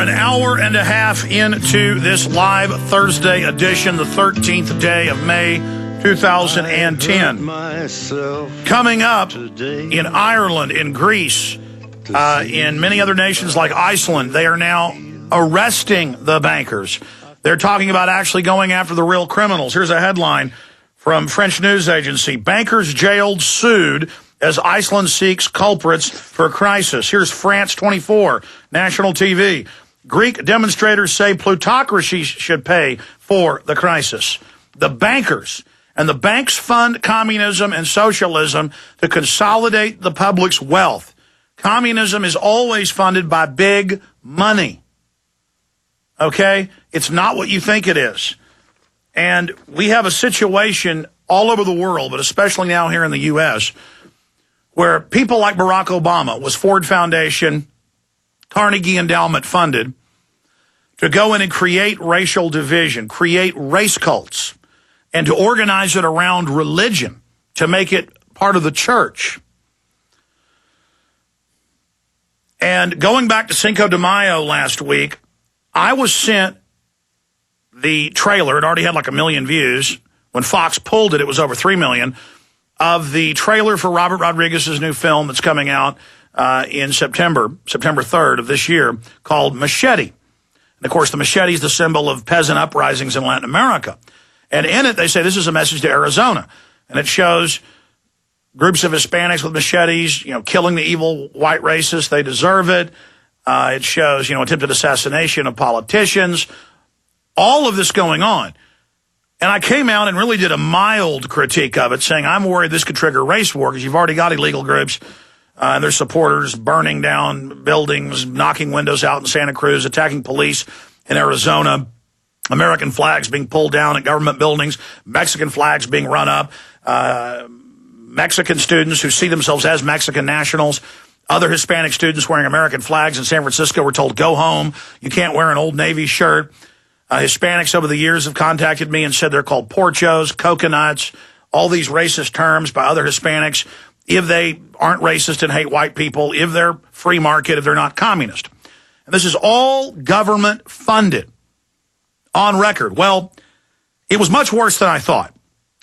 an hour and a half into this live Thursday edition, the 13th day of May, 2010. Coming up in Ireland, in Greece, in many other nations like Iceland, they are now arresting the bankers. They're talking about actually going after the real criminals. Here's a headline from French news agency. Bankers jailed, sued as Iceland seeks culprits for crisis. Here's France 24, national TV. Greek demonstrators say plutocracy should pay for the crisis. The bankers and the banks fund communism and socialism to consolidate the public's wealth. Communism is always funded by big money. Okay? It's not what you think it is. And we have a situation all over the world, but especially now here in the U.S., where people like Barack Obama was Ford Foundation, Carnegie Endowment funded to go in and create racial division, create race cults, and to organize it around religion, to make it part of the church. And going back to Cinco de Mayo last week, I was sent the trailer. It already had like 1 million views. When Fox pulled it, it was over 3 million. Of the trailer for Robert Rodriguez's new film that's coming out in September 3rd of this year, called Machete. And, of course, the machete is the symbol of peasant uprisings in Latin America. And in it, they say this is a message to Arizona. And it shows groups of Hispanics with machetes, killing the evil white racists. They deserve it. It shows, attempted assassination of politicians. All of this going on. And I came out and really did a mild critique of it, saying I'm worried this could trigger race war because you've already got illegal groups and their supporters burning down buildings, knocking windows out in Santa Cruz, attacking police in Arizona, American flags being pulled down at government buildings, Mexican flags being run up, Mexican students who see themselves as Mexican nationals, other Hispanic students wearing American flags in San Francisco were told, go home, you can't wear an Old Navy shirt. Hispanics over the years have contacted me and said they're called porchos, coconuts, all these racist terms by other Hispanics if they aren't racist and hate white people, if they're free market, if they're not communist. And this is all government funded on record. Well, it was much worse than I thought.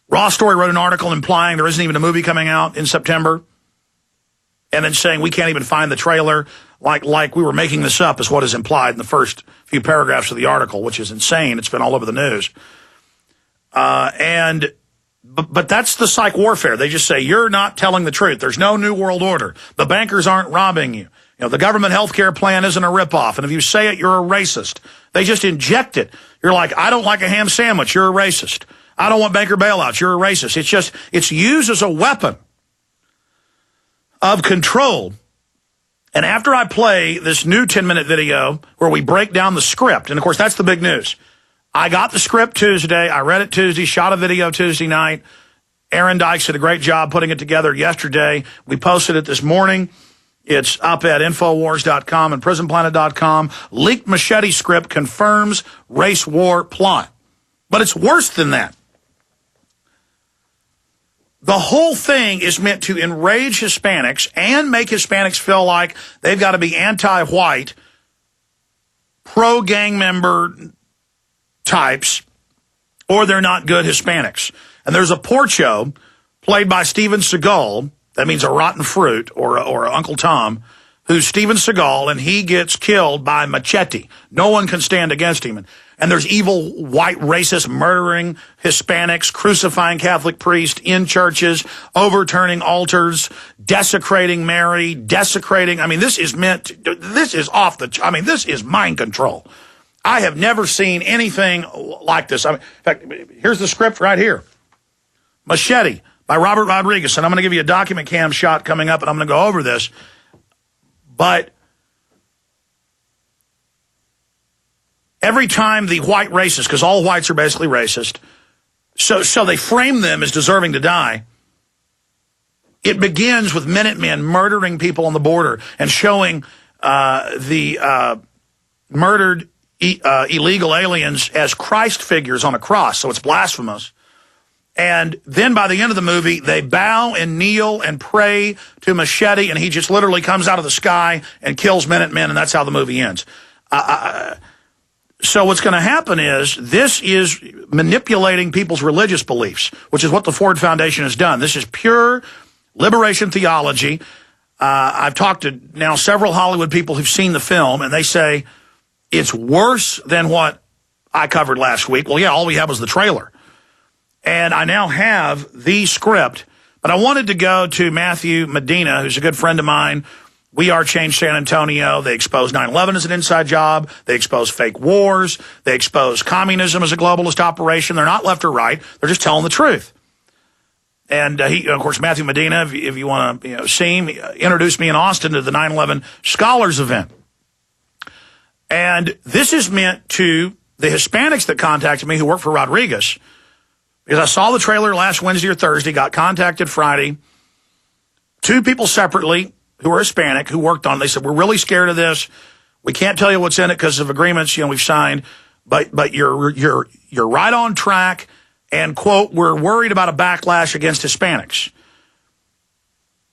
Raw Story wrote an article implying there isn't even a movie coming out in September and then saying we can't even find the trailer. Like we were making this up is what is implied in the first few paragraphs of the article, which is insane. It's been all over the news. But that's the psych warfare. They just say, you're not telling the truth. There's no new world order. The bankers aren't robbing you. The government health care plan isn't a ripoff. And if you say it, you're a racist. They just inject it. You're like, I don't like a ham sandwich. You're a racist. I don't want banker bailouts. You're a racist. It's used as a weapon of control. And after I play this new 10-minute video where we break down the script, and, of course, that's the big news. I got the script Tuesday. I read it Tuesday, shot a video Tuesday night. Aaron Dykes did a great job putting it together yesterday. We posted it this morning. It's up at Infowars.com and PrisonPlanet.com. Leaked machete script confirms race war plot. But it's worse than that. The whole thing is meant to enrage Hispanics and make Hispanics feel like they've got to be anti-white, pro-gang member types, or they're not good Hispanics. And there's a porcho played by Steven Seagal, that means a rotten fruit, or Uncle Tom, who's Steven Seagal, and he gets killed by machete. No one can stand against him. And there's evil white racists murdering Hispanics, crucifying Catholic priests in churches, overturning altars, desecrating Mary, desecrating. I mean, this is this is mind control. I have never seen anything like this. In fact, here's the script right here. Machete by Robert Rodriguez. And I'm going to give you a document cam shot coming up, and I'm going to go over this. But every time the white racists, because all whites are basically racist, so they frame them as deserving to die. It begins with Minutemen murdering people on the border and showing the murdered illegal aliens as Christ figures on a cross, so it's blasphemous. And then by the end of the movie, they bow and kneel and pray to Machete, and he just literally comes out of the sky and kills Minutemen, and that's how the movie ends. So what's going to happen is this is manipulating people's religious beliefs, which is what the Ford Foundation has done. This is pure liberation theology. I've talked to now several Hollywood people who've seen the film, and they say it's worse than what I covered last week. Well, yeah, all we have was the trailer. And I now have the script, but I wanted to go to Matthew Medina, who's a good friend of mine. We Are Change San Antonio. They expose 9/11 as an inside job. They expose fake wars. They expose communism as a globalist operation. They're not left or right. They're just telling the truth. And he, of course, Matthew Medina, if you want to see him, introduced me in Austin to the 9/11 Scholars event. And this is meant to the Hispanics that contacted me who work for Rodriguez, because I saw the trailer last Wednesday or Thursday, got contacted Friday. Two people separately who are Hispanic who worked on it. They said, we're really scared of this. We can't tell you what's in it because of agreements, we've signed, but you're right on track. And, quote, we're worried about a backlash against Hispanics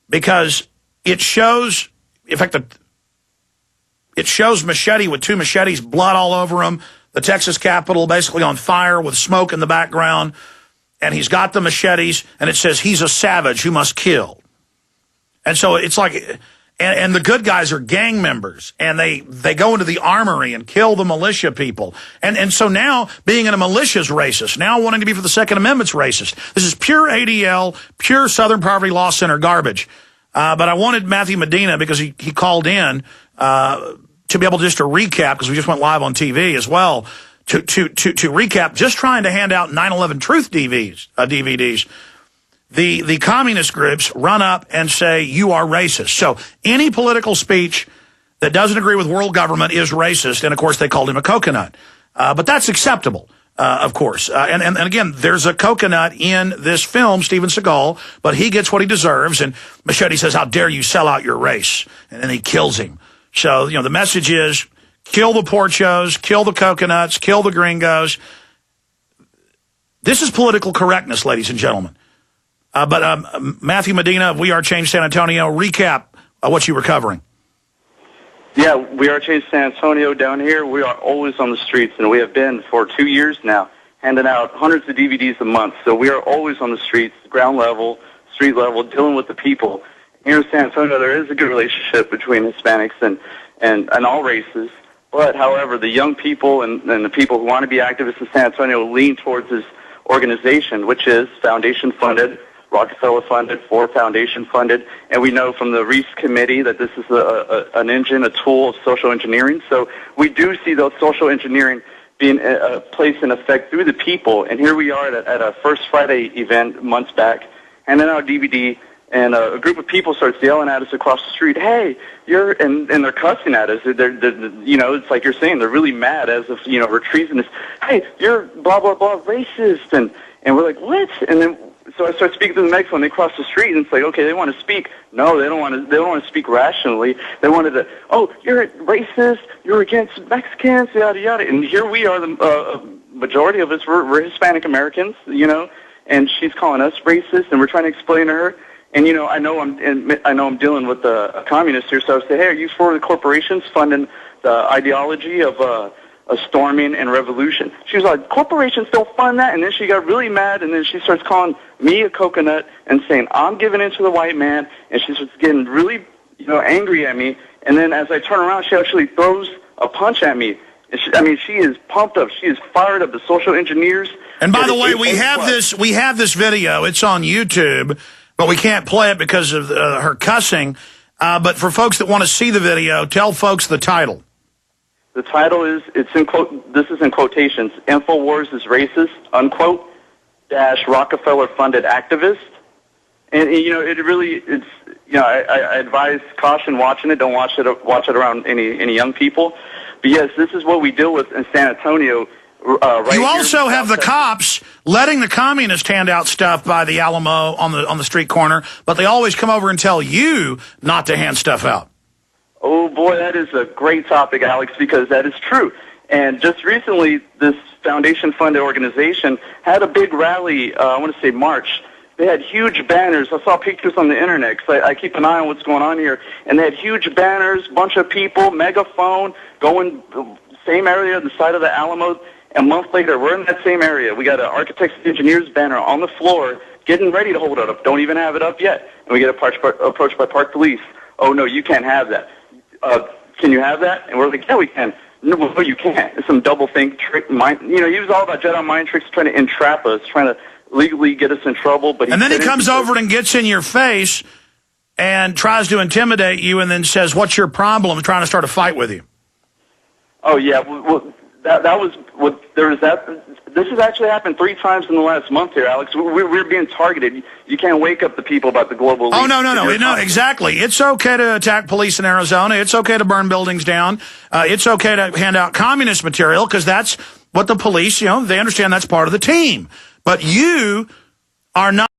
because it shows, in fact, it shows Machete with two machetes, blood all over him, the Texas Capitol basically on fire with smoke in the background, and he's got the machetes, and it says he's a savage who must kill. And so it's like, and the good guys are gang members, and they go into the armory and kill the militia people. And so now being in a militia is racist. Now wanting to be for the Second Amendment's racist. This is pure ADL, pure Southern Poverty Law Center garbage. But I wanted Matthew Medina, because he called in to be able just to recap, because we just went live on TV as well, to recap, just trying to hand out 9/11 Truth DVDs. The communist groups run up and say, you are racist. So any political speech that doesn't agree with world government is racist. And, of course, they called him a coconut. But that's acceptable, of course. And again, there's a coconut in this film, Steven Seagal, but he gets what he deserves. And Machete says, how dare you sell out your race? And then he kills him. So, the message is kill the porchos, kill the coconuts, kill the gringos. This is political correctness, ladies and gentlemen. But Matthew Medina of We Are Change San Antonio, recap what you were covering. Yeah, We Are Change San Antonio down here. We are always on the streets, and we have been for 2 years now, handing out hundreds of DVDs a month. So we are always on the streets, ground level, street level, dealing with the people. Here in San Antonio, there is a good relationship between Hispanics and all races. But, however, the young people and the people who want to be activists in San Antonio lean towards this organization, which is foundation-funded, Rockefeller-funded, Ford Foundation-funded, and we know from the Reese Committee that this is an engine, a tool of social engineering. So we do see those social engineering being placed in effect through the people. And here we are at a First Friday event months back, handing out DVD, and a group of people starts yelling at us across the street, hey, and they're cussing at us. They're, it's like you're saying, they're really mad as if, we're treasonous. Hey, you're blah, blah, blah, racist. And we're like, what? And then, so I start speaking to the megaphone. They cross the street, and it's like, okay, they want to speak. No, they don't want to. They don't want to speak rationally. They wanted to. Oh, you're racist. You're against Mexicans. Yada yada. And here we are. The majority of us we're Hispanic Americans. And she's calling us racist, and we're trying to explain to her. And I know I'm dealing with a communist here. So I say, hey, are you for the corporations funding the ideology of a storming and revolution? She was like, corporations don't fund that. And then she got really mad, and then she starts calling me a coconut and saying, I'm giving in to the white man. And she starts getting really, angry at me. And then as I turn around, she actually throws a punch at me. And she is pumped up. She is fired up. The social engineers. And by the way, we have this video. It's on YouTube, but we can't play it because of her cussing. But for folks that want to see the video, tell folks the title. The title is, this is in quotations, InfoWars is racist, unquote, -- Rockefeller-funded activist. And, I advise caution watching it. Don't watch it around any young people. But, yes, this is what we deal with in San Antonio. You also have the cops letting the communists hand out stuff by the Alamo on the street corner, but they always come over and tell you not to hand stuff out. Oh, boy, that is a great topic, Alex, because that is true. And just recently, this foundation-funded organization had a big rally, I want to say March, They had huge banners. I saw pictures on the internet because I keep an eye on what's going on here. And they had huge banners, bunch of people, megaphone, going same area, the side of the Alamo. A month later, we're in that same area. We got an architects and engineers banner on the floor, getting ready to hold it up. Don't even have it up yet. And we get approached by park police. Oh, no, you can't have that. Can you have that? And we're like, yeah, we can. No, you can't. It's some double think trick. He was all about Jedi mind tricks, trying to entrap us, trying to legally get us in trouble. But and then he comes over and gets in your face and tries to intimidate you and then says, what's your problem, trying to start a fight with you. Oh, yeah. Well, that was what there was that. This has actually happened 3 times in the last month here, Alex. We're being targeted. You can't wake up the people about the global elite. Oh, no, exactly. It's okay to attack police in Arizona. It's okay to burn buildings down. It's okay to hand out communist material because that's what the police, they understand that's part of the team. But you are not.